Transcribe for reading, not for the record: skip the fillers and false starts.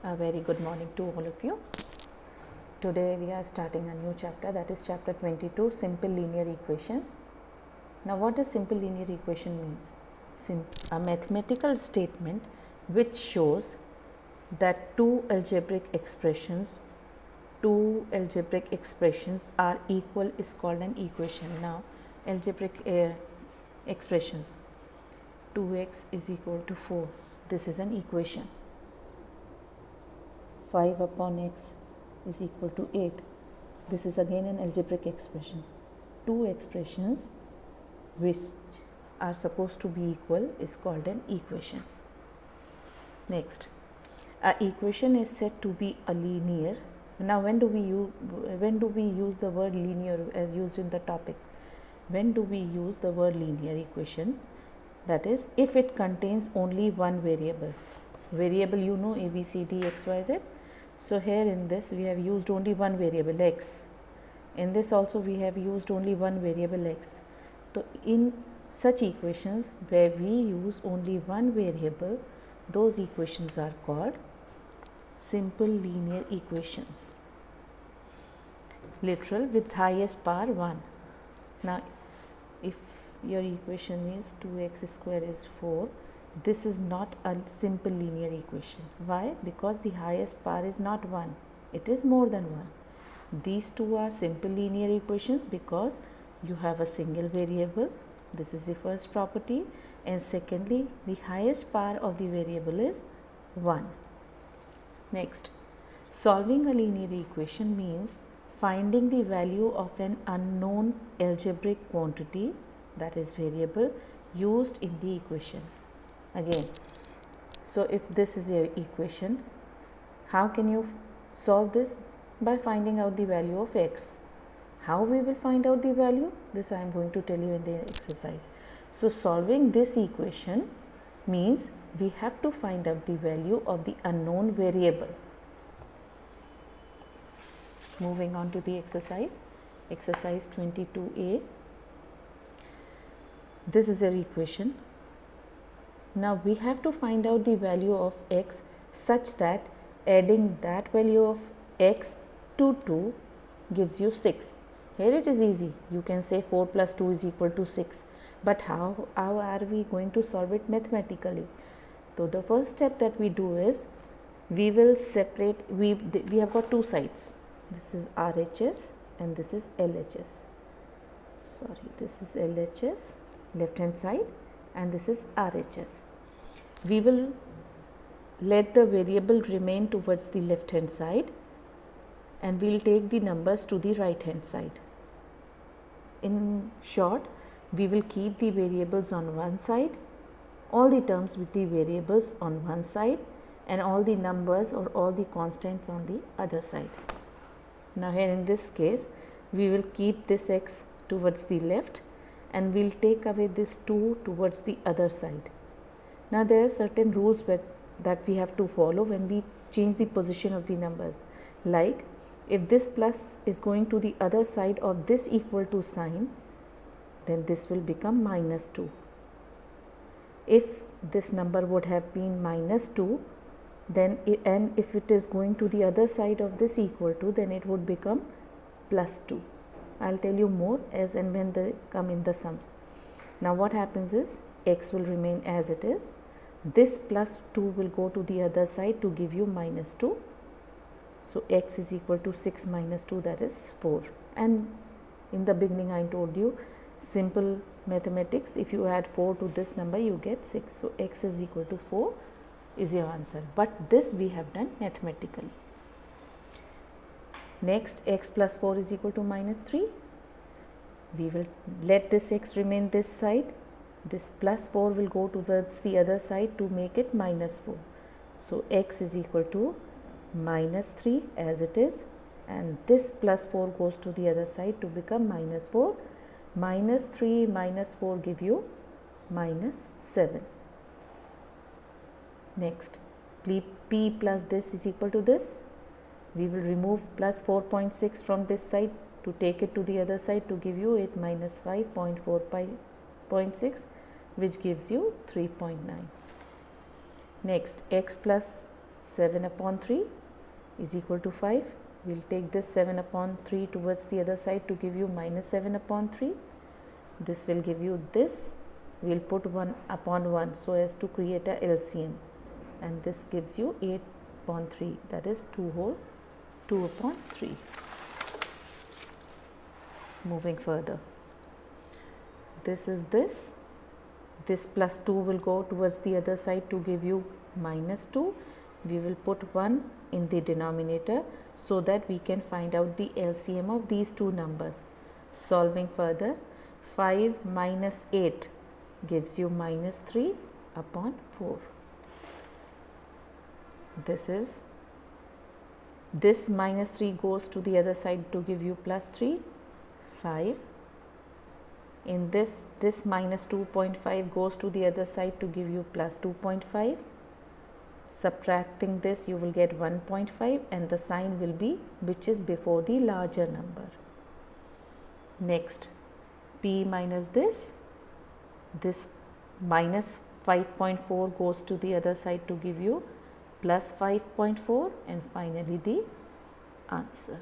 A very good morning to all of you. Today we are starting a new chapter, that is chapter 22, simple linear equations. Now what does simple linear equation means? A mathematical statement which shows that two algebraic expressions are equal is called an equation. Now algebraic expressions, 2x is equal to 4, this is an equation. 5 upon x is equal to 8. This is again an algebraic expressions. Two expressions which are supposed to be equal is called an equation. Next, a equation is said to be a linear. Now when do we use the word linear as used in the topic? When do we use the word linear equation? That is, if it contains only one variable. Variable, you know, a, b, c, d, x, y, z. So here in this we have used only one variable x. In this also we have used only one variable x. So in such equations where we use only one variable, those equations are called simple linear equations. Literal with highest power 1. Now if your equation is 2x square is 4, this is not a simple linear equation. Why? Because the highest power is not 1, it is more than 1. These two are simple linear equations because you have a single variable. This is the first property, and secondly, the highest power of the variable is 1. Next, solving a linear equation means finding the value of an unknown algebraic quantity, that is variable, used in the equation. Again, so if this is your equation, how can you solve this? By finding out the value of x. How we will find out the value? This I am going to tell you in the exercise. So solving this equation means we have to find out the value of the unknown variable. Moving on to the exercise, exercise 22a. This is your equation. Now we have to find out the value of x such that adding that value of x to 2 gives you 6. Here it is easy. You can say 4 plus 2 is equal to 6. But how are we going to solve it mathematically? So the first step that we do is we will separate, we have got two sides. This is RHS and this is LHS. Sorry, this is LHS, left hand side, and this is RHS. We will let the variable remain towards the left hand side and we will take the numbers to the right hand side. In short, we will keep the variables on one side, all the terms with the variables on one side, and all the numbers or all the constants on the other side. Now here in this case, we will keep this x towards the left and we will take away this 2 towards the other side. Now there are certain rules that we have to follow when we change the position of the numbers. Like if this plus is going to the other side of this equal to sign, then this will become minus 2. If this number would have been minus 2, then and if it is going to the other side of this equal to, then it would become plus 2. I will tell you more as and when they come in the sums. Now what happens is x will remain as it is. This plus 2 will go to the other side to give you minus 2. So x is equal to 6 minus 2, that is 4. And in the beginning I told you, simple mathematics, if you add 4 to this number you get 6. So x is equal to 4 is your answer. But this we have done mathematically. Next, x plus 4 is equal to minus 3. We will let this x remain this side. This plus 4 will go towards the other side to make it minus 4. So x is equal to minus 3 as it is, and this plus 4 goes to the other side to become minus 4. Minus 3 minus 4 give you minus 7. Next, p plus this is equal to this. We will remove plus 4.6 from this side to take it to the other side to give you 8 minus 5.4.6, which gives you 3.9. Next, x plus 7 upon 3 is equal to 5. We will take this 7 upon 3 towards the other side to give you minus 7 upon 3. This will give you this. We will put 1 upon 1 so as to create a LCM, and this gives you 8 upon 3, that is 2 upon 3. Moving further, this is this plus 2 will go towards the other side to give you minus 2. We will put 1 in the denominator so that we can find out the LCM of these two numbers. Solving further, 5 minus 8 gives you minus 3 upon 4. This minus 3 goes to the other side to give you plus 3, 5. In this minus 2.5 goes to the other side to give you plus 2.5. Subtracting this, you will get 1.5, and the sign will be which is before the larger number. Next, p minus this minus 5.4 goes to the other side to give you plus 5.4, and finally the answer.